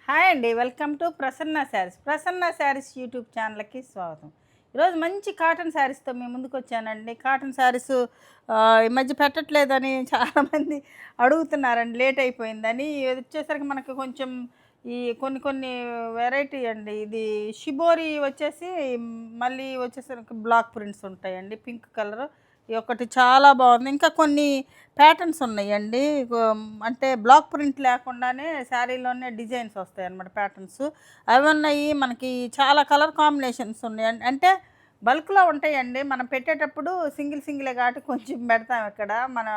Hi అండి, welcome to Prasanna saris. Prasanna saris YouTube ఛానల్కి స్వాగతం. ఈరోజు మంచి కాటన్ శారీస్తో మేము ముందుకు వచ్చానండి. కాటన్ శారీస్ ఈ మధ్య పెట్టట్లేదని చాలామంది అడుగుతున్నారండి, లేట్ అయిపోయిందని. ఇది వచ్చేసరికి మనకు కొంచెం ఈ కొన్ని కొన్ని వెరైటీ అండి. ఇది షిబోరి వచ్చేసి మళ్ళీ వచ్చేసరికి బ్లాక్ ప్రింట్స్ ఉంటాయండి, పింక్ కలర్. ఈ ఒకటి చాలా బాగుంది. ఇంకా కొన్ని ప్యాటర్న్స్ ఉన్నాయండి. అంటే బ్లాక్ ప్రింట్ లేకుండానే శారీలోనే డిజైన్స్ వస్తాయి అన్నమాట, ప్యాటర్న్స్ అవి ఉన్నాయి. మనకి చాలా కలర్ కాంబినేషన్స్ ఉన్నాయి. అంటే బల్క్లో ఉంటాయండి. మనం పెట్టేటప్పుడు సింగిల్ సింగిలే కాబట్టి కొంచెం పెడతాం ఇక్కడ. మన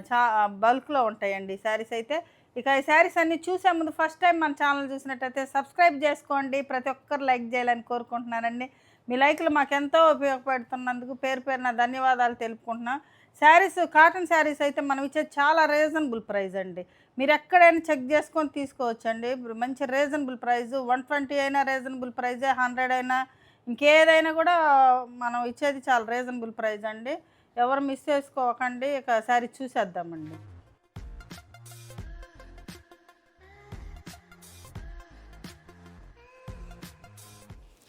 చా బల్క్లో ఉంటాయండి శారీస్ అయితే. ఇక ఈ శారీస్ అన్నీ చూసే ముందు ఫస్ట్ టైం మన ఛానల్ చూసినట్టయితే సబ్స్క్రైబ్ చేసుకోండి. ప్రతి ఒక్కరు లైక్ చేయాలని కోరుకుంటున్నానండి. మీ లైక్లు మాకెంతో ఉపయోగపడుతున్నందుకు పేరు పేరున ధన్యవాదాలు తెలుపుకుంటున్నాం. శారీస్, కాటన్ శారీస్ అయితే మనం ఇచ్చేది చాలా రీజనబుల్ ప్రైస్ అండి. మీరు ఎక్కడైనా చెక్ చేసుకొని తీసుకోవచ్చండి. మంచి రీజనబుల్ ప్రైస్. 120 అయినా రీజనబుల్ ప్రైజే, 100 అయినా ఇంకేదైనా కూడా మనం ఇచ్చేది చాలా రీజనబుల్ ప్రైస్ అండి. ఎవరు మిస్ చేసుకోకండి. ఇక శారీ చూసేద్దామండి.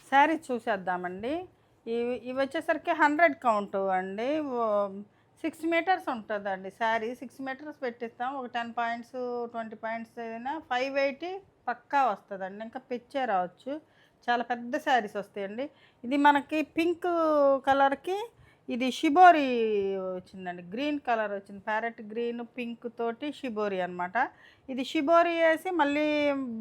శారీ చూసేద్దామండి. ఇవి వచ్చేసరికి 100 కౌంటు అండి. 6 మీటర్స్ ఉంటుందండి శారీ. 6 మీటర్స్ పెట్టిస్తాం. ఒక 10 పాయింట్స్ 20 పాయింట్స్ అయినా 580 పక్కా వస్తుందండి. ఇంకా పిచ్చే రావచ్చు. చాలా పెద్ద శారీస్ వస్తాయండి. ఇది మనకి పింక్ కలర్కి ఇది షిబోరి వచ్చిందండి. గ్రీన్ కలర్ వచ్చింది, ప్యారెట్ గ్రీన్ పింక్ తోటి షిబోరి అనమాట. ఇది షిబోరి వేసి మళ్ళీ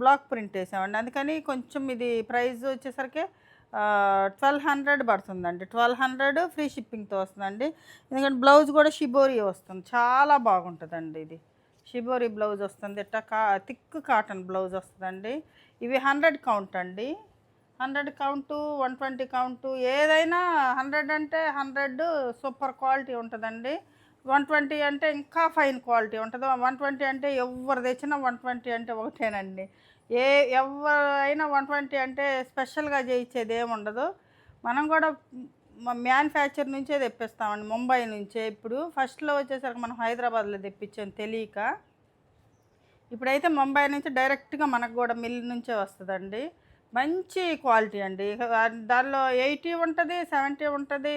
బ్లాక్ ప్రింట్ వేసామండి. అందుకని కొంచెం ఇది ప్రైస్ వచ్చేసరికి 1200 పడుతుందండి. 1200 ఫ్రీ షిప్పింగ్తో వస్తుందండి. ఎందుకంటే బ్లౌజ్ కూడా షిబోరి వస్తుంది, చాలా బాగుంటుందండి. ఇది షిబోరి బ్లౌజ్ వస్తుంది. ఇట్లా థిక్ కాటన్ బ్లౌజ్ వస్తుందండి. ఇవి 100 కౌంట్ అండి. 100 కౌంటు, 120 కౌంటు, ఏదైనా 100 అంటే 100 సూపర్ క్వాలిటీ ఉంటుందండి. 120 అంటే ఇంకా ఫైన్ క్వాలిటీ ఉంటుంది. 120 అంటే ఎవరు తెచ్చినా 120 అంటే ఒకటేనండి. ఎవరైనా 120 అంటే స్పెషల్గా చేయించేది ఏముండదు. మనం కూడా మ్యానుఫ్యాక్చర్ నుంచే తెప్పిస్తామండి, ముంబై నుంచే. ఇప్పుడు ఫస్ట్లో వచ్చేసరికి మనం హైదరాబాద్లో తెప్పించాం తెలియక. ఇప్పుడైతే ముంబై నుంచి డైరెక్ట్గా మనకు కూడా మిల్ నుంచే వస్తుందండి. మంచి క్వాలిటీ అండి. దానిలో 80 ఉంటుంది, 70 ఉంటుంది,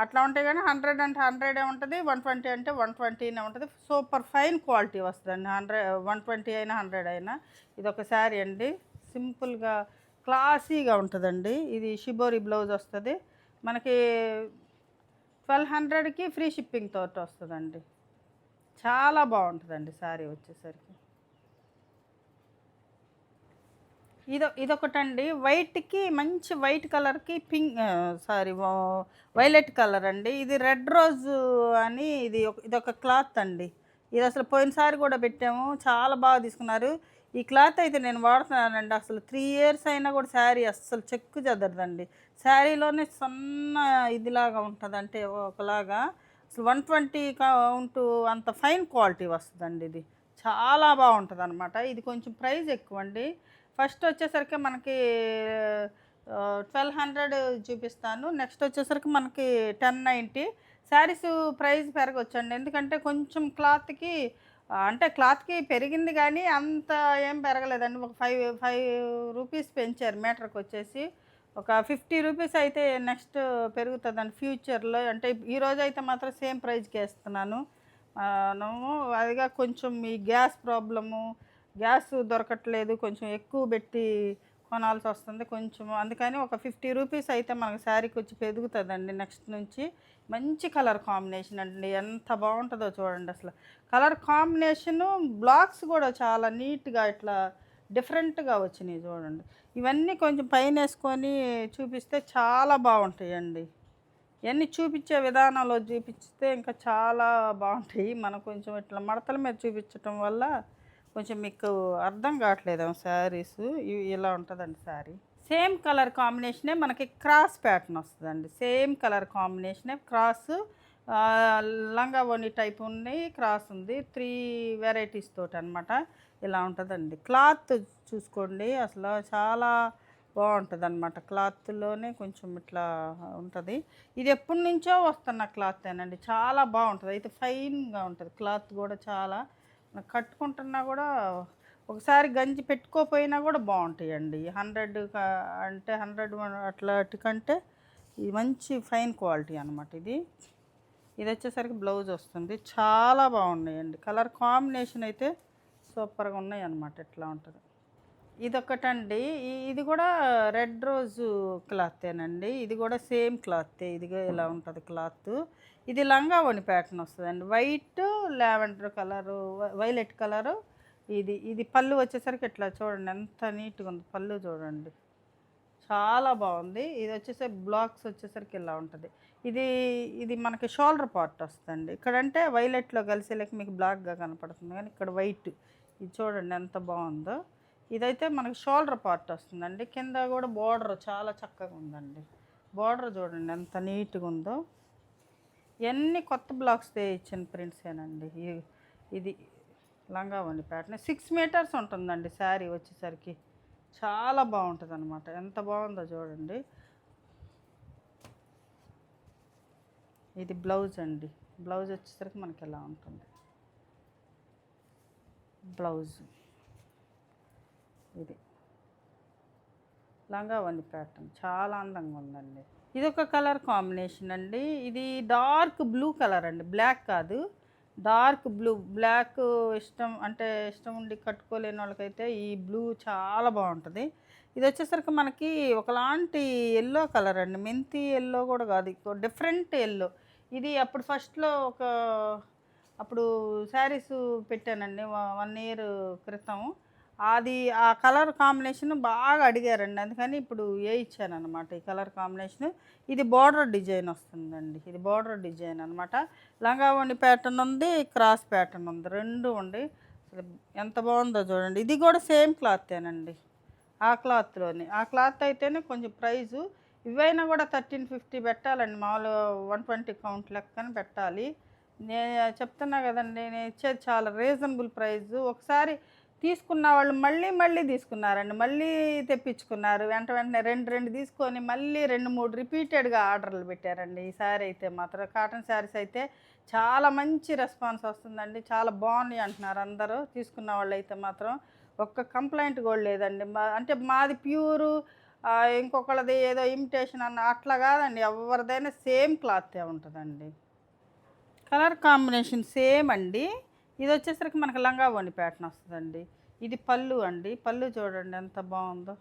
అట్లా ఉంటాయి. కానీ 100 అంటే 100 ఉంటుంది, 120 అంటే 120 ఉంటుంది. సూపర్ ఫైన్ క్వాలిటీ వస్తుందండి. 120 అయినా 100 అయినా. ఇది ఒక శారీ అండి, సింపుల్గా క్లాసీగా ఉంటుందండి. ఇది షిబోరి బ్లౌజ్ వస్తుంది మనకి. 1200కి ఫ్రీ షిప్పింగ్ తోటి వస్తుందండి. చాలా బాగుంటుందండి శారీ వచ్చేసరికి. ఇదొకటండి, వైట్కి మంచి వైట్ కలర్కి పింక్ వైలెట్ కలర్ అండి. ఇది రెడ్ రోజ్ అని. ఇదొక క్లాత్ అండి. ఇది అసలు పోయినసారి కూడా పెట్టాము, చాలా బాగా తీసుకున్నారు. ఈ క్లాత్ అయితే నేను వాడుతున్నానండి. అసలు 3 ఇయర్స్ అయినా కూడా శారీ అస్సలు చెక్కు చెదరదండి. శారీలోనే సన్న ఇదిలాగా ఉంటుంది, అంటే ఒకలాగా. అసలు 120 కౌంటు అంత ఫైన్ క్వాలిటీ వస్తుందండి. ఇది చాలా బాగుంటుంది అనమాట. ఇది కొంచెం ప్రైస్ ఎక్కువ అండి. ఫస్ట్ వచ్చేసరికి మనకి 1200 చూపిస్తాను. నెక్స్ట్ వచ్చేసరికి మనకి 1090. శారీస్ ప్రైస్ పెరగొచ్చండి. ఎందుకంటే కొంచెం క్లాత్కి, అంటే క్లాత్కి పెరిగింది కానీ అంత ఏం పెరగలేదండి. ఒక 5 రూపీస్ పెంచారు మీటర్కి వచ్చేసి. ఒక 50 రూపీస్ అయితే నెక్స్ట్ పెరుగుతుందండి ఫ్యూచర్లో. అంటే ఈరోజు అయితే మాత్రం సేమ్ ప్రైస్కి వేస్తున్నాను. అదిగా కొంచెం ఈ గ్యాస్ ప్రాబ్లము, గ్యాస్ దొరకట్లేదు, కొంచెం ఎక్కువ పెట్టి కొనాల్సి వస్తుంది కొంచెం. అందుకని ఒక 50 రూపీస్ అయితే మనకు శారీకి వచ్చి పెరుగుతుందండి నెక్స్ట్ నుంచి. మంచి కలర్ కాంబినేషన్ అండి, ఎంత బాగుంటుందో చూడండి. అసలు కలర్ కాంబినేషను, బ్లాక్స్ కూడా చాలా నీట్గా ఇట్లా డిఫరెంట్గా వచ్చినాయి చూడండి. ఇవన్నీ కొంచెం పైన వేసుకొని చూపిస్తే చాలా బాగుంటాయండి. ఇవన్నీ చూపించే విధానంలో చూపిస్తే ఇంకా చాలా బాగుంటాయి. మనం కొంచెం ఇట్లా మడతల మీద చూపించటం వల్ల కొంచెం మీకు అర్థం కావట్లేదు శారీస్. ఇలా ఉంటుందండి శారీ. సేమ్ కలర్ కాంబినేషనే మనకి క్రాస్ ప్యాటర్న్ వస్తుందండి. సేమ్ కలర్ కాంబినేషనే క్రాస్. లంగా ఓని టైప్ ఉంది, క్రాస్ ఉంది. 3 వెరైటీస్ తోటి అనమాట. ఇలా ఉంటుందండి. క్లాత్ చూసుకోండి, అసలు చాలా బాగుంటుంది అనమాట. క్లాత్లోనే కొంచెం ఇట్లా ఉంటుంది. ఇది ఎప్పటి నుంచో వస్తున్న క్లాతేనండి, చాలా బాగుంటుంది. అయితే ఫైన్గా ఉంటుంది క్లాత్ కూడా. చాలా కట్టుకుంటున్నా కూడా ఒకసారి గంజి పెట్టుకోపోయినా కూడా బాగుంటాయండి. 100 అంటే 100 అట్లాంటికంటే ఇది మంచి ఫైన్ క్వాలిటీ అనమాట ఇది. ఇది వచ్చేసరికి బ్లౌజ్ వస్తుంది. చాలా బాగున్నాయండి. కలర్ కాంబినేషన్ అయితే సూపర్గా ఉన్నాయి అనమాట. ఇట్లా ఉంటుంది. ఇదొకటండి. ఇది కూడా రెడ్ రోజు క్లాతేనండి. ఇది కూడా సేమ్ క్లాతే. ఇదిగో ఇలా ఉంటుంది క్లాత్. ఇది లంగా ఓణి ప్యాటర్న్ వస్తుందండి. White, lavender colour, violet colour. ఇది పళ్ళు వచ్చేసరికి ఇట్లా చూడండి ఎంత నీట్గా ఉంది. పళ్ళు చూడండి చాలా బాగుంది. ఇది వచ్చేసరికి బ్లాక్స్ వచ్చేసరికి ఇలా ఉంటుంది. ఇది ఇది మనకి షోల్డర్ పార్ట్ వస్తుందండి. ఇక్కడంటే వైలెట్లో కలిసేలేక మీకు బ్లాక్గా కనపడుతుంది, కానీ ఇక్కడ వైట్. ఇది చూడండి ఎంత బాగుందో. ఇదైతే మనకి షోల్డర్ పార్ట్ వస్తుందండి. కింద కూడా బోర్డర్ చాలా చక్కగా ఉందండి. బోర్డర్ చూడండి ఎంత నీట్గా ఉందో. ఇవన్నీ కొత్త బ్లాక్స్ ఇచ్చిన ప్రింట్సేనండి. ఇది లంగా ఓణి ప్యాటర్న్ 6 మీటర్స్ ఉంటుందండి శారీ వచ్చేసరికి. చాలా బాగుంటుంది అనమాట. ఎంత బాగుందో చూడండి. ఇది బ్లౌజ్ అండి. బ్లౌజ్ వచ్చేసరికి మనకి ఎలా ఉంటుంది. బ్లౌజ్ ఇది లంగా ఓణి ప్యాటర్న్ చాలా అందంగా ఉందండి. ఇది ఒక కలర్ కాంబినేషన్ అండి. ఇది డార్క్ బ్లూ కలర్ అండి, బ్లాక్ కాదు, డార్క్ బ్లూ. బ్లాక్ ఇష్టం ఉండి కట్టుకోలేని వాళ్ళకైతే ఈ బ్లూ చాలా బాగుంటుంది. ఇది వచ్చేసరికి మనకి ఒకలాంటి ఎల్లో కలర్ అండి. మెంతి ఎల్లో కూడా కాదు, డిఫరెంట్ ఎల్లో. ఇది అప్పుడు ఫస్ట్లో అప్పుడు శారీస్ పెట్టానండి 1 ఇయర్ క్రితం. అది ఆ కలర్ కాంబినేషన్ బాగా అడిగారండి, అందుకని ఇప్పుడు ఇచ్చానమాట ఈ కలర్ కాంబినేషన్. ఇది బార్డర్ డిజైన్ వస్తుందండి. ఇది బార్డర్ డిజైన్ అనమాట. లంగా ఓణి ప్యాటర్న్ ఉంది, క్రాస్ ప్యాటర్న్ ఉంది, రెండు ఉండి ఎంత బాగుందో చూడండి. ఇది కూడా సేమ్ క్లాతేనండి. ఆ క్లాత్లోనే, ఆ క్లాత్ అయితేనే కొంచెం ప్రైజు. ఇవైనా కూడా 1350 పెట్టాలండి. మామూలుగా 120 కౌంట్ లెక్కన పెట్టాలి. నేను చెప్తున్నా కదండి, నేను ఇచ్చేది చాలా రీజనబుల్ ప్రైజు. ఒకసారి తీసుకున్న వాళ్ళు మళ్ళీ తీసుకున్నారండి, మళ్ళీ తెప్పించుకున్నారు. వెంటనే రెండు తీసుకొని మళ్ళీ 2-3 రిపీటెడ్గా ఆర్డర్లు పెట్టారండి. ఈ శారీ అయితే మాత్రం కాటన్ శారీస్ అయితే చాలా మంచి రెస్పాన్స్ వస్తుందండి. చాలా బాగున్నాయి అంటున్నారు అందరూ. తీసుకున్న వాళ్ళు అయితే మాత్రం ఒక్క కంప్లైంట్ కూడా లేదండి. అంటే మాది ప్యూరు, ఇంకొకళ్ళది ఏదో ఇమిటేషన్ అట్లా కాదండి. ఎవరిదైనా సేమ్ క్లాతే ఉంటుందండి. కలర్ కాంబినేషన్ సేమ్ అండి. ఇది వచ్చేసరికి మనకు లంగా ఓణి ప్యాటర్న్ వస్తుందండి. ఇది పళ్ళు అండి. పళ్ళు చూడండి ఎంత బాగుందో.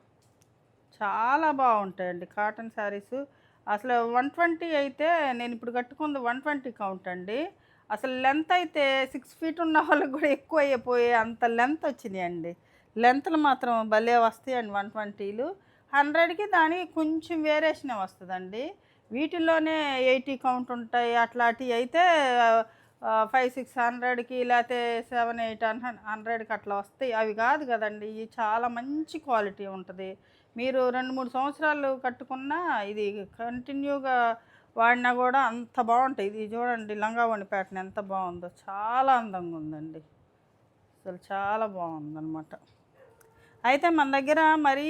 చాలా బాగుంటాయండి కాటన్ శారీస్. అసలు 120 అయితే నేను ఇప్పుడు కట్టుకుంది 120 కౌంట్ అండి. అసలు లెంత్ అయితే 6 ఫీట్ ఉన్న వాళ్ళకి కూడా ఎక్కువ అయిపోయే అంత లెంత్ వచ్చినాయండి. లెంత్లు మాత్రం భలే వస్తాయండి 120లు. 100కి దానికి కొంచెం వేరియేషనే వస్తుందండి. వీటిల్లోనే 80 కౌంట్ ఉంటాయి. అట్లాంటివి అయితే 500-600కి, లేకపోతే 700-800కి అట్లా వస్తాయి. అవి కాదు కదండి, ఇవి చాలా మంచి క్వాలిటీ ఉంటుంది. మీరు 2-3 సంవత్సరాలు కట్టుకున్నా ఇది కంటిన్యూగా వాడినా కూడా అంత బాగుంటాయి. ఇది చూడండి లంగా ఓణి ప్యాటర్న్ ఎంత బాగుందో, చాలా అందంగా ఉందండి. అసలు చాలా బాగుందన్నమాట. అయితే మన దగ్గర మరీ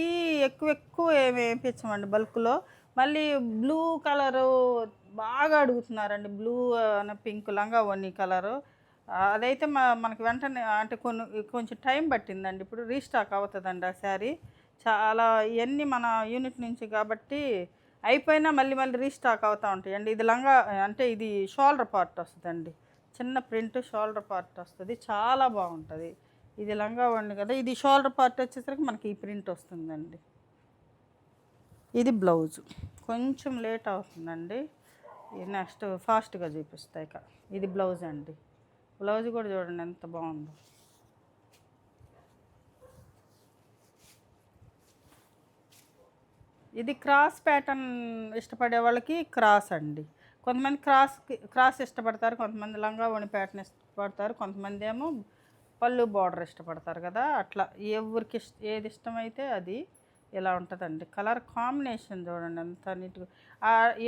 ఎక్కువ ఏమి వేయించమండి బల్క్లో. మళ్ళీ బ్లూ కలరు బాగా అడుగుతున్నారండి. బ్లూ పింక్ లంగా ఓణి కలరు. అదైతే మనకి వెంటనే అంటే కొంచెం టైం పట్టిందండి. ఇప్పుడు రీస్టాక్ అవుతుందండి ఆ శారీ. చాలా ఇవన్నీ మన యూనిట్ నుంచి కాబట్టి అయిపోయినా మళ్ళీ రీస్టాక్ అవుతూ ఉంటాయండి. ఇది లంగా అంటే ఇది షోల్డర్ పార్ట్ వస్తుందండి. చిన్న ప్రింట్ షోల్డర్ పార్ట్ వస్తుంది, చాలా బాగుంటుంది. ఇది లంగా ఓణి కదా, ఇది షోల్డర్ పార్ట్ వచ్చేసరికి మనకి ఈ ప్రింట్ వస్తుందండి. ఇది బ్లౌజు కొంచెం లేట్ అవుతుందండి. నెక్స్ట్ ఫాస్ట్గా చూపిస్తాయి ఇక. ఇది బ్లౌజ్ అండి. బ్లౌజ్ కూడా చూడండి ఎంత బాగుందో. ఇది క్రాస్ ప్యాటర్న్ ఇష్టపడే వాళ్ళకి క్రాస్ అండి. కొంతమంది క్రాస్ ఇష్టపడతారు, కొంతమంది లంగా ఓణి ప్యాటర్న్ ఇష్టపడతారు, కొంతమంది ఏమో పళ్ళు బార్డర్ ఇష్టపడతారు కదా. అట్లా ఎవరికి ఏది ఇష్టమైతే అది ఇలా ఉంటుందండి. కలర్ కాంబినేషన్ చూడండి ఎంత నీట్గా.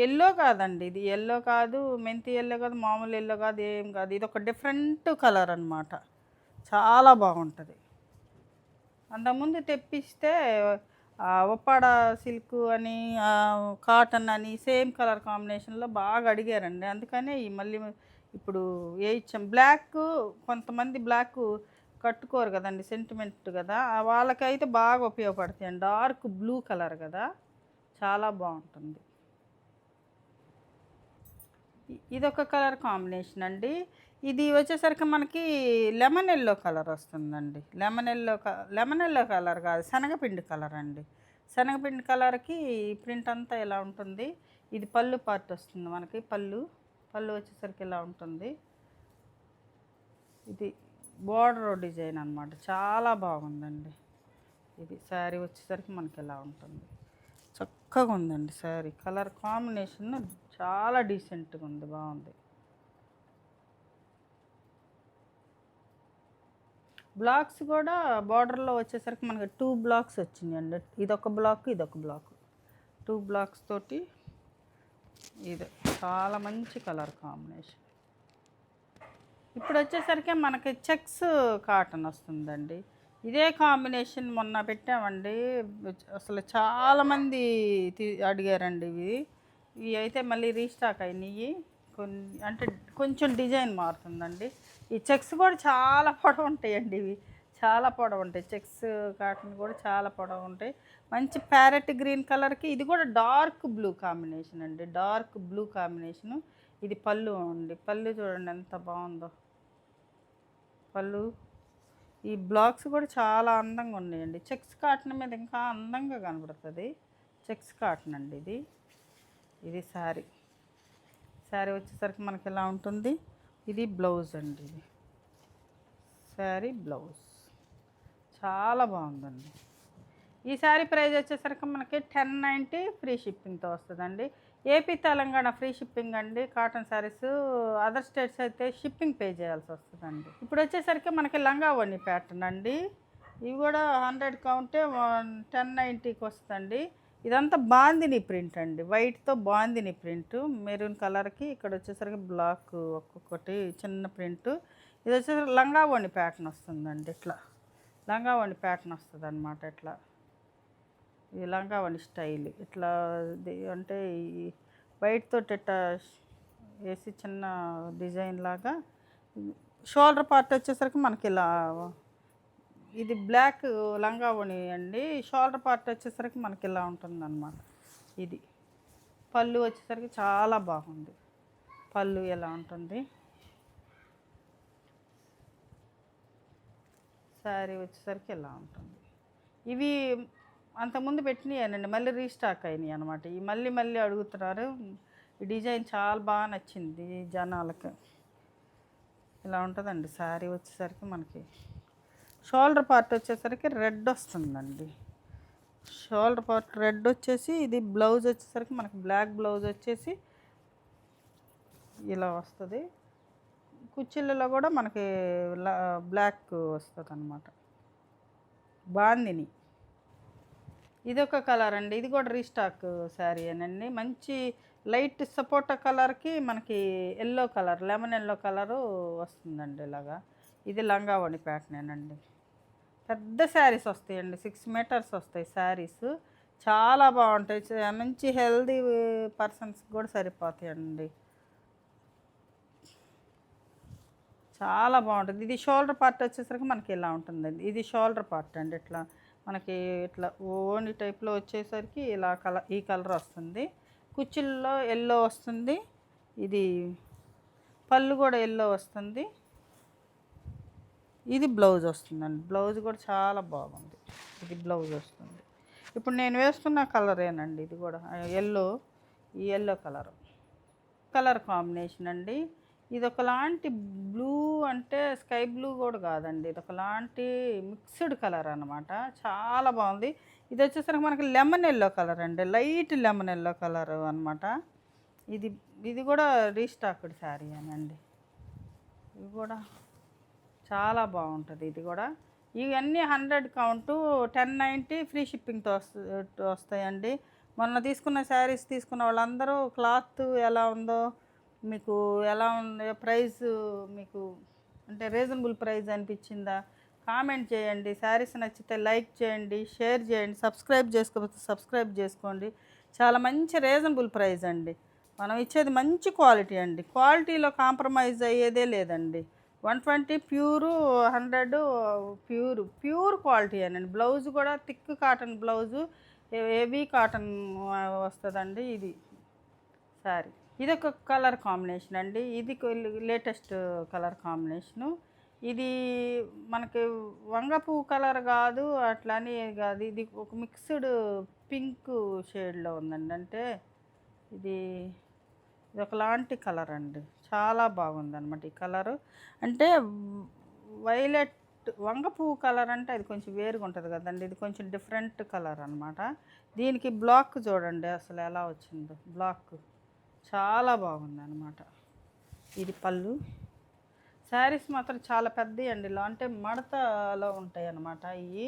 ఎల్లో కాదండి, ఇది ఎల్లో కాదు, మెంతి ఎల్లో కాదు, మామూలు ఎల్లో కాదు, ఏం కాదు. ఇది ఒక డిఫరెంట్ కలర్ అనమాట. చాలా బాగుంటుంది. అంతకుముందు తెప్పిస్తే ఉప్పాడ సిల్క్ అని, కాటన్ అని సేమ్ కలర్ కాంబినేషన్లో బాగా అడిగారండి. అందుకనే మళ్ళీ ఇప్పుడు ఇచ్చాం. బ్లాక్ కొంతమంది బ్లాక్ కట్టుకోరు కదండి, సెంటిమెంట్ కదా, వాళ్ళకైతే బాగా ఉపయోగపడతాయండి. డార్క్ బ్లూ కలర్ కదా, చాలా బాగుంటుంది. ఇదొక కలర్ కాంబినేషన్ అండి. ఇది వచ్చేసరికి మనకి లెమన్ ఎల్లో కలర్ వస్తుందండి. లెమన్ ఎల్లో కలర్ కాదు, శనగపిండి కలర్ అండి. శనగపిండి కలర్కి ప్రింట్ అంతా ఇలా ఉంటుంది. ఇది పళ్ళు పార్ట్ వస్తుంది మనకి. పళ్ళు వచ్చేసరికి ఇలా ఉంటుంది. ఇది బోర్డర్ డిజైన్ అనమాట, చాలా బాగుందండి. ఇది శారీ వచ్చేసరికి మనకి ఇలా ఉంటుంది. చక్కగా ఉందండి శారీ. కలర్ కాంబినేషన్ చాలా డీసెంట్గా ఉంది, బాగుంది. బ్లాక్స్ కూడా బార్డర్లో వచ్చేసరికి మనకి 2 బ్లాక్స్ వచ్చినాయండి. ఇదొక బ్లాక్, ఇదొక బ్లాక్, 2 బ్లాక్స్ తోటి. ఇది చాలా మంచి కలర్ కాంబినేషన్. ఇప్పుడు వచ్చేసరికి మనకి చెక్స్ కాటన్ వస్తుందండి. ఇదే కాంబినేషన్ మొన్న పెట్టామండి, అసలు చాలామంది అడిగారండి. ఇవి అయితే మళ్ళీ రీస్టాక్ అయినాయి. అంటే కొంచెం డిజైన్ మారుతుందండి. ఈ చెక్స్ కూడా చాలా పొడవు ఉంటాయండి. ఇవి చాలా పొడవు ఉంటాయి. చెక్స్ కాటన్ కూడా చాలా పొడవు ఉంటాయి. మంచి ప్యారెట్ గ్రీన్ కలర్కి ఇది కూడా డార్క్ బ్లూ కాంబినేషన్ అండి. Dark blue combination. ఇది పళ్ళు అండి. పళ్ళు చూడండి ఎంత బాగుందో పళ్ళు. ఈ బ్లాక్స్ కూడా చాలా అందంగా ఉన్నాయండి. చెక్స్ కాటన్ మీద ఇంకా అందంగా కనబడుతుంది. చెక్స్ కాటన్ అండి ఇది శారీ వచ్చేసరికి మనకి ఎలా ఉంటుంది. ఇది బ్లౌజ్ అండి. ఇది శారీ బ్లౌజ్ చాలా బాగుందండి. ఈ శారీ ప్రైస్ వచ్చేసరికి మనకి 1090 ఫ్రీ షిప్పింగ్తో వస్తుందండి. ఏపీ తెలంగాణ ఫ్రీ షిప్పింగ్ అండి. కాటన్ శారీస్ అదర్ స్టేట్స్ అయితే షిప్పింగ్ పే చేయాల్సి వస్తుందండి. ఇప్పుడు వచ్చేసరికి మనకి లంగా ఓణి ప్యాటర్న్ అండి. ఇవి కూడా 100 కౌంటే 1090కి వస్తుందండి. ఇదంతా బాందిని ప్రింట్ అండి. వైట్తో బాందిని ప్రింట్, మెరూన్ కలర్కి ఇక్కడ వచ్చేసరికి బ్లాక్ ఒక్కొక్కటి చిన్న ప్రింట్. ఇది వచ్చేసరికి లంగా ఓణి ప్యాటర్న్ వస్తుందండి. ఇట్లా లంగా ఓణి ప్యాటర్న్ వస్తుంది అనమాట. ఇట్లా ఈ లంగా ఓణి స్టైల్ ఇట్లా అంటే ఈ వైట్ తోటి ఇట్లా వేసి చిన్న డిజైన్ లాగా. షోల్డర్ పార్ట్ వచ్చేసరికి మనకి ఇలా ఇది బ్లాక్ లంగా ఓణి అండి. షోల్డర్ పార్ట్ వచ్చేసరికి మనకి ఇలా ఉంటుంది అన్నమాట. ఇది పళ్ళు వచ్చేసరికి చాలా బాగుంది. పళ్ళు ఎలా ఉంటుంది. శారీ వచ్చేసరికి ఇలా ఉంటుంది. ఇవి అంతకుముందు పెట్టినాయనండి, మళ్ళీ రీస్టాక్ అయినాయి అనమాట. ఈ మళ్ళీ అడుగుతున్నారు. ఈ డిజైన్ చాలా బాగా నచ్చింది జనాలకు. ఇలా ఉంటుందండి శారీ వచ్చేసరికి మనకి. షోల్డర్ పార్ట్ వచ్చేసరికి రెడ్ వస్తుందండి. షోల్డర్ పార్ట్ రెడ్ వచ్చేసి ఇది బ్లౌజ్ వచ్చేసరికి మనకి బ్లాక్ బ్లౌజ్ వచ్చేసి ఇలా వస్తుంది. కుచ్చిళ్ళలో కూడా మనకి బ్లాక్ వస్తుంది అన్నమాట. బాందిని ఇదొక కలర్ అండి. ఇది కూడా రీస్టాక్ శారీ అనండి. మంచి లైట్ సపోటా కలర్కి మనకి yellow colour, lemon yellow colour వస్తుందండి. ఇలాగా ఇది లంగా ఓణి ప్యాటర్నేనండి. పెద్ద శారీస్ వస్తాయండి, 6 మీటర్స్ వస్తాయి శారీస్. చాలా బాగుంటాయి. మంచి హెల్దీ పర్సన్స్కి కూడా సరిపోతాయండి. చాలా బాగుంటుంది. ఇది షోల్డర్ పార్ట్ వచ్చేసరికి మనకి ఇలా ఉంటుందండి. ఇది షోల్డర్ పార్ట్ అండి. ఇట్లా మనకి ఇట్లా ఓని టైప్లో వచ్చేసరికి ఇలా ఈ కలర్ వస్తుంది. కుచ్చిళ్ళలో ఎల్లో వస్తుంది. ఇది పళ్ళు కూడా ఎల్లో వస్తుంది. ఇది బ్లౌజ్ వస్తుందండి. బ్లౌజ్ కూడా చాలా బాగుంది. ఇది బ్లౌజ్ వస్తుంది. ఇప్పుడు నేను వేస్తున్న కలరేనండి. ఇది కూడా ఎల్లో, ఈ ఎల్లో కలర్ కాంబినేషన్ అండి. ఇది ఒకలాంటి బ్లూ, అంటే స్కై బ్లూ కూడా కాదండి, ఇది ఒకలాంటి మిక్స్డ్ కలర్ అనమాట. చాలా బాగుంది. ఇది వచ్చేసరికి మనకి లెమన్ ఎల్లో కలర్ అండి, లైట్ లెమన్ ఎల్లో కలర్ అనమాట. ఇది కూడా రీస్టాక్డ్ శారీ అనండి. ఇది కూడా చాలా బాగుంటుంది. ఇది కూడా ఇవన్నీ 100 కౌంటు 1090 ఫ్రీ షిప్పింగ్తో వస్తాయండి. మొన్న తీసుకున్న శారీస్ తీసుకున్న వాళ్ళందరూ క్లాత్ ఎలా ఉందో, మీకు ఎలా ఉంది ప్రైస్, మీకు అంటే రీజనబుల్ ప్రైస్ అనిపించిందా కామెంట్ చేయండి. శారీస్ నచ్చితే లైక్ చేయండి, షేర్ చేయండి. సబ్స్క్రైబ్ చేసుకోకపోతే సబ్స్క్రైబ్ చేసుకోండి. చాలా మంచి రీజనబుల్ ప్రైస్ అండి. మనం ఇచ్చేది మంచి క్వాలిటీ అండి. క్వాలిటీలో కాంప్రమైజ్ అయ్యేదే లేదండి. 120 ప్యూరు, 100 ప్యూర్ క్వాలిటీ అనండి. బ్లౌజ్ కూడా thick cotton blouse, heavy cotton వస్తుందండి ఇది శారీ. ఇదొక కలర్ కాంబినేషన్ అండి. ఇది లేటెస్ట్ కలర్ కాంబినేషను. ఇది మనకి వంగ పువ్వు కలర్ కాదు, అట్లని కాదు. ఇది ఒక మిక్స్డ్ పింక్ షేడ్లో ఉందండి. అంటే ఇది ఇది ఒకలాంటి కలర్ అండి. చాలా బాగుందన్నమాట ఈ కలరు. అంటే వైలెట్ వంగ పువ్వు కలర్ అంటే అది కొంచెం వేరుగా ఉంటుంది కదండి. ఇది కొంచెం డిఫరెంట్ కలర్ అనమాట. దీనికి బ్లాక్ చూడండి అసలు ఎలా వచ్చిందో. బ్లాక్ చాలా బాగుందన్నమాట. ఇది పళ్ళు. శారీస్ మాత్రం చాలా పెద్దవి అండి. ఇలా అంటే మడతలో ఉంటాయి అన్నమాట. ఈ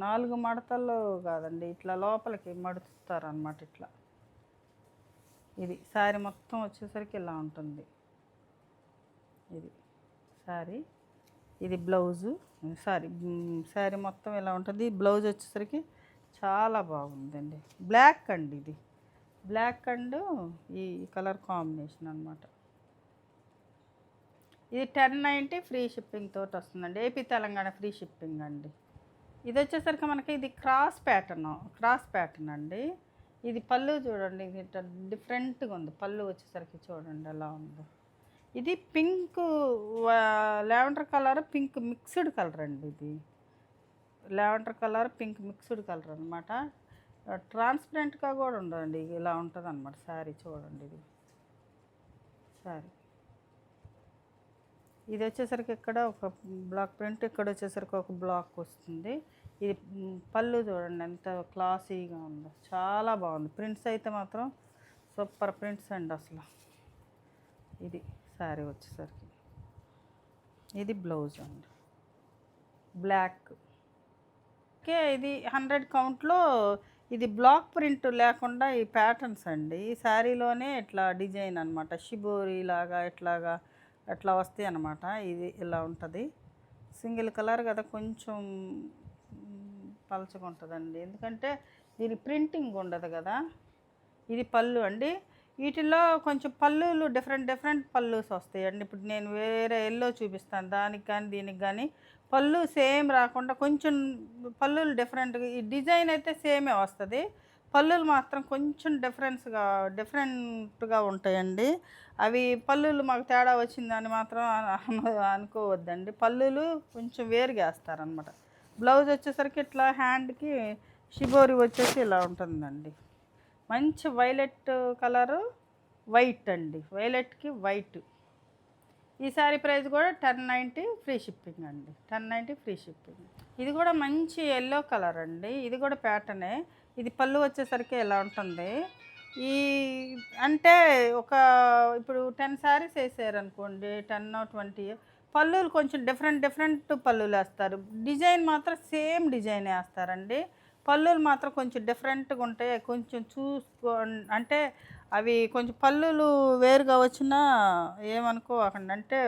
4 మడతల్లో కాదండి, ఇట్లా లోపలికి మడుతారనమాట. ఇట్లా ఇది శారీ మొత్తం వచ్చేసరికి ఇలా ఉంటుంది. ఇది శారీ, ఇది బ్లౌజు. శారీ మొత్తం ఇలా ఉంటుంది. బ్లౌజ్ వచ్చేసరికి చాలా బాగుందండి. బ్లాక్ అండి, ఇది బ్లాక్ అండ్ ఈ కలర్ కాంబినేషన్ అనమాట. ఇది 1090 ఫ్రీ షిప్పింగ్ తోటి వస్తుందండి. ఏపీ తెలంగాణ ఫ్రీ షిప్పింగ్ అండి. ఇది వచ్చేసరికి మనకి ఇది క్రాస్ ప్యాటర్న్ అండి. ఇది పళ్ళు చూడండి, ఇది డిఫరెంట్గా ఉంది. పళ్ళు వచ్చేసరికి చూడండి ఎలా ఉందో. ఇది pink, lavender colour, pink mixed colour అండి. ఇది lavender colour, pink mixed colour అనమాట. ట్రాన్స్పరెంట్గా కూడా ఉండదండి, ఇలా ఉంటుంది అనమాట శారీ. చూడండి ఇది శారీ. ఇది వచ్చేసరికి ఇక్కడ ఒక బ్లాక్ ప్రింట్, ఇక్కడ వచ్చేసరికి ఒక బ్లాక్ వస్తుంది. ఇది పళ్ళు చూడండి ఎంత క్లాసీగా ఉందో, చాలా బాగుంది. ప్రింట్స్ అయితే మాత్రం సూపర్ ప్రింట్స్ అండి అసలు. ఇది శారీ వచ్చేసరికి. ఇది బ్లౌజ్ అండి, బ్లాక్. ఓకే, ఇది 100 కౌంట్లో. ఇది బ్లాక్ ప్రింట్ లేకుండా ఈ ప్యాటర్న్స్ అండి. ఈ శారీలోనే ఇట్లా డిజైన్ అనమాట. షిబోరి లాగా ఇట్లాగా అట్లా వస్తాయి అన్నమాట. ఇది ఇలా ఉంటుంది. సింగిల్ కలర్ కదా, కొంచెం పలచగా ఉంటుందండి. ఎందుకంటే దీని ప్రింటింగ్ ఉండదు కదా. ఇది పళ్ళు అండి. వీటిల్లో కొంచెం పళ్ళులు డిఫరెంట్ పళ్ళుస్ వస్తాయండి. ఇప్పుడు నేను వేరే ఎల్లో చూపిస్తాను, దానికి కానీ దీనికి కానీ పళ్ళు సేమ్ రాకుండా కొంచెం పళ్ళులు డిఫరెంట్గా. ఈ డిజైన్ అయితే సేమే వస్తుంది, పళ్ళులు మాత్రం కొంచెం డిఫరెంట్గా ఉంటాయండి. అవి పళ్ళులు మాకు తేడా వచ్చిందని మాత్రం అనుకోవద్దండి. పళ్ళులు కొంచెం వేరుగా వేస్తారనమాట. బ్లౌజ్ వచ్చేసరికి ఇట్లా హ్యాండ్కి షిబోరి వచ్చేసి ఇలా ఉంటుందండి. మంచి వైలెట్ కలరు, వైట్ అండి. వైలెట్కి వైట్. ఈ శారీ ప్రైస్ కూడా 1090 ఫ్రీ షిప్పింగ్ అండి. 1090 ఫ్రీ షిప్పింగ్. ఇది కూడా మంచి ఎల్లో కలర్ అండి. ఇది కూడా ప్యాటర్నే. ఇది పళ్ళు వచ్చేసరికి ఎలా ఉంటుంది. ఈ అంటే ఇప్పుడు 10 శారీస్ వేసారనుకోండి, 10 20 పళ్ళులు కొంచెం డిఫరెంట్ పళ్ళులు వేస్తారు. డిజైన్ మాత్రం సేమ్ డిజైన్ వేస్తారండి. పళ్ళులు మాత్రం కొంచెం డిఫరెంట్గా ఉంటాయి. కొంచెం అంటే అవి కొంచెం పళ్ళులు వేరుగా వచ్చినా ఏమనుకోకండి. అంటే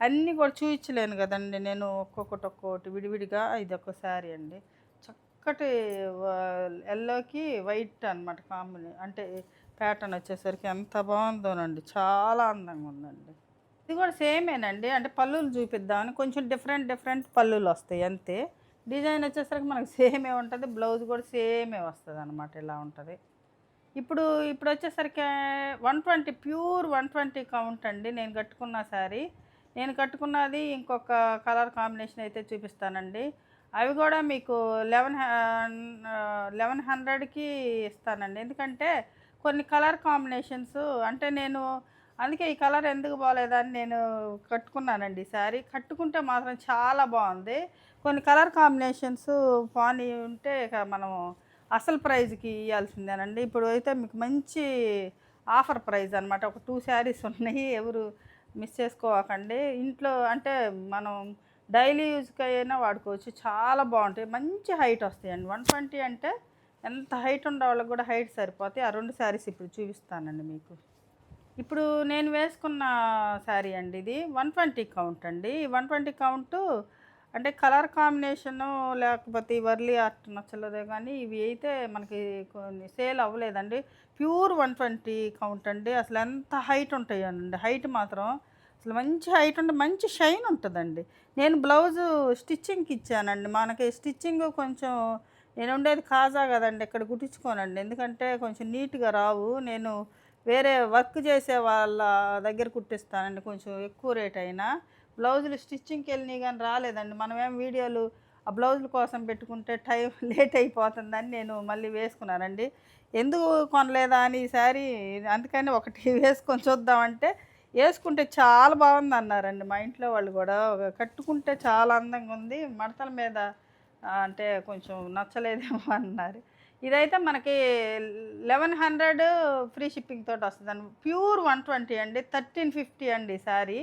అన్నీ కూడా చూపించలేను కదండి నేను, ఒక్కొక్కటి విడివిడిగా. ఇది ఒక శారీ అండి, చక్కటి ఎల్లోకి వైట్ అనమాట కాంబినేషన్. అంటే ప్యాటర్న్ వచ్చేసరికి ఎంత బాగుందోనండి, చాలా అందంగా ఉందండి. ఇది కూడా సేమేనండి. అంటే పళ్ళులు చూపిద్దామని కొంచెం డిఫరెంట్ పళ్ళులు వస్తాయి అంతే. డిజైన్ వచ్చేసరికి మనకు సేమే ఉంటుంది. బ్లౌజ్ కూడా సేమే వస్తుంది అనమాట, ఇలా ఉంటుంది. ఇప్పుడు వచ్చేసరికి 120 ప్యూర్ 120 కౌంట్ అండి. నేను కట్టుకున్న శారీ, నేను కట్టుకున్నది ఇంకొక కలర్ కాంబినేషన్ అయితే చూపిస్తానండి. అవి కూడా మీకు 1100కి ఇస్తానండి. ఎందుకంటే కొన్ని కలర్ కాంబినేషన్స్ అంటే నేను అందుకే ఈ కలర్ ఎందుకు బాగోలేదని నేను కట్టుకున్నానండి ఈ శారీ. కట్టుకుంటే మాత్రం చాలా బాగుంది. కొన్ని కలర్ కాంబినేషన్స్ పానీ ఉంటే మనం అసలు ప్రైజ్కి ఇవ్వాల్సిందేనండి. ఇప్పుడు అయితే మీకు మంచి ఆఫర్ ప్రైజ్ అనమాట. ఒక 2 శారీస్ ఉన్నాయి, ఎవరు మిస్ చేసుకోకండి. ఇంట్లో అంటే మనం డైలీ యూజ్కి అయినా వాడుకోవచ్చు, చాలా బాగుంటాయి. మంచి హైట్ వస్తాయండి. 120 అంటే ఎంత హైట్ ఉండే వాళ్ళకి కూడా హైట్ సరిపోతాయి. ఆ 2 శారీస్ ఇప్పుడు చూపిస్తానండి మీకు. ఇప్పుడు నేను వేసుకున్న శారీ అండి, ఇది 120 కౌంట్ అండి. 120 కౌంటు అంటే కలర్ కాంబినేషను లేకపోతే వర్లీ ఆర్ట్ నచ్చలేదే కానీ ఇవి అయితే మనకి కొన్ని సేల్ అవ్వలేదండి. ప్యూర్ 120 కౌంట్ అండి. అసలు ఎంత హైట్ ఉంటాయండి, హైట్ మాత్రం అసలు మంచి హైట్ ఉంటే మంచి షైన్ ఉంటుందండి. నేను బ్లౌజు స్టిచ్చింగ్‌కి ఇచ్చానండి. మనకి స్టిచ్చింగ్ కొంచెం నేను ఉండేది కాజా కదండి, ఇక్కడ కుట్టించుకోనండి. ఎందుకంటే కొంచెం నీట్‌గా రావు. నేను వేరే వర్క్ చేసే వాళ్ళ దగ్గర కుట్టిస్తానండి, కొంచెం ఎక్కువ రేట్ అయినా. బ్లౌజులు స్టిచ్చింగ్‌కి వెళ్ళినవి కానీ రాలేదండి. మనమేం వీడియోలు ఆ బ్లౌజుల కోసం పెట్టుకుంటే టైం లేట్ అయిపోతుందని నేను మళ్ళీ వేసుకున్నానండి. ఎందుకు కొనలేదా అని ఈసారి, అందుకని ఒకటి వేసుకొని చూద్దామంటే ఏసుకుంటే చాలా బాగుందన్నారండి మా ఇంట్లో వాళ్ళు గూడా. కట్టుకుంటే చాలా అందంగా ఉంది. మడతల మీద అంటే కొంచెం నచ్చలేదేమో అన్నారు. ఇదైతే మనకి 1100 ఫ్రీ షిప్పింగ్ తోటొస్తదండి. ప్యూర్ 120 అండి. 1350 అండి శారీ.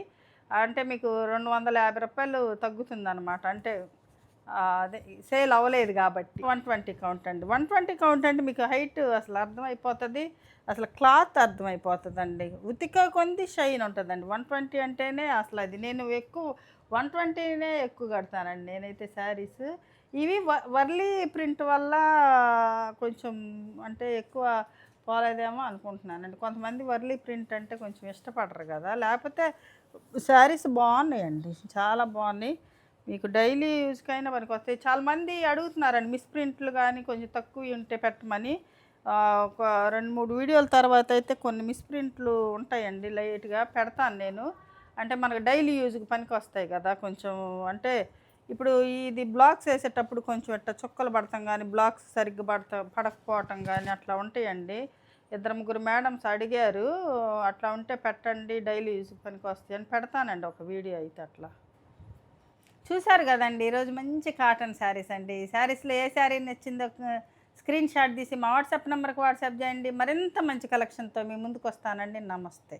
అంటే మీకు రూ. 250 తగ్గుతుందనమాట. అంటే అదే సేల్ అవ్వలేదు గాబట్టి. 120 కౌంట్ అండి. 120 కౌంట్ అంటే మీకు హైట్ అసలు అర్థమైపోతది. అసలు క్లాత్ అర్థమైపోతదండి. ఉతికే కొంది షైన్ ఉంటదండి. 120 అంటేనే అసలది నేను ఎక్కువ 120నే ఎక్కువ కడతానండి నేనైతే శారీస్. ఇవి వర్లీ ప్రింట్ వల్ల కొంచెం అంటే ఎక్కువ పోలేదేమో అనుకుంటున్నానండి. కొంతమంది వర్లీ ప్రింట్ అంటే కొంచెం ఇష్టపడరు గదా! లేపోతే శారీస్ బాగున్నాయండి. చాలా బాగున్నాయి. మీకు డైలీ యూజ్‌కైనా పనికొస్తాయి. చాలామంది అడుగుతున్నారండి మిస్ ప్రింట్లు గానీ కొంచెం తక్కువయి ఉంటే పెట్టమని. ఒక 2, 3 వీడియోల తర్వాత అయితే కొన్ని మిస్ ప్రింట్లు ఉంటాయండి, లైట్‌గా పెడతాను నేను. అంటే మనకు డైలీ యూజ్‌కి పనికొస్తాయి గదా! కొంచెం అంటే ఇప్పుడు ఇది బ్లాక్స్ ఏసేటప్పుడు కొంచెం ఇట్టా చుక్కలు పడతాం గానీ, బ్లాక్స్ సరిగ్గా పడకపోవటం గానీ అట్లా ఉంటాయండి. ఇద్దరు, ముగ్గురు మేడమ్స్ అడిగారు. అట్లా ఉంటే పెట్టండి, డైలీ యూజ్‌కి పనికొస్తాయి అని పెడతానండి ఒక వీడియో అయితే అట్లా. చూసారు కదండి, ఈరోజు మంచి కాటన్ శారీస్ అండి. ఈ శారీస్లో ఏ శారీ నచ్చిందో స్క్రీన్ షాట్ తీసి మా వాట్సాప్ నెంబర్కి వాట్సాప్ చేయండి. మరింత మంచి కలెక్షన్తో మీ ముందుకు వస్తానండి. నమస్తే.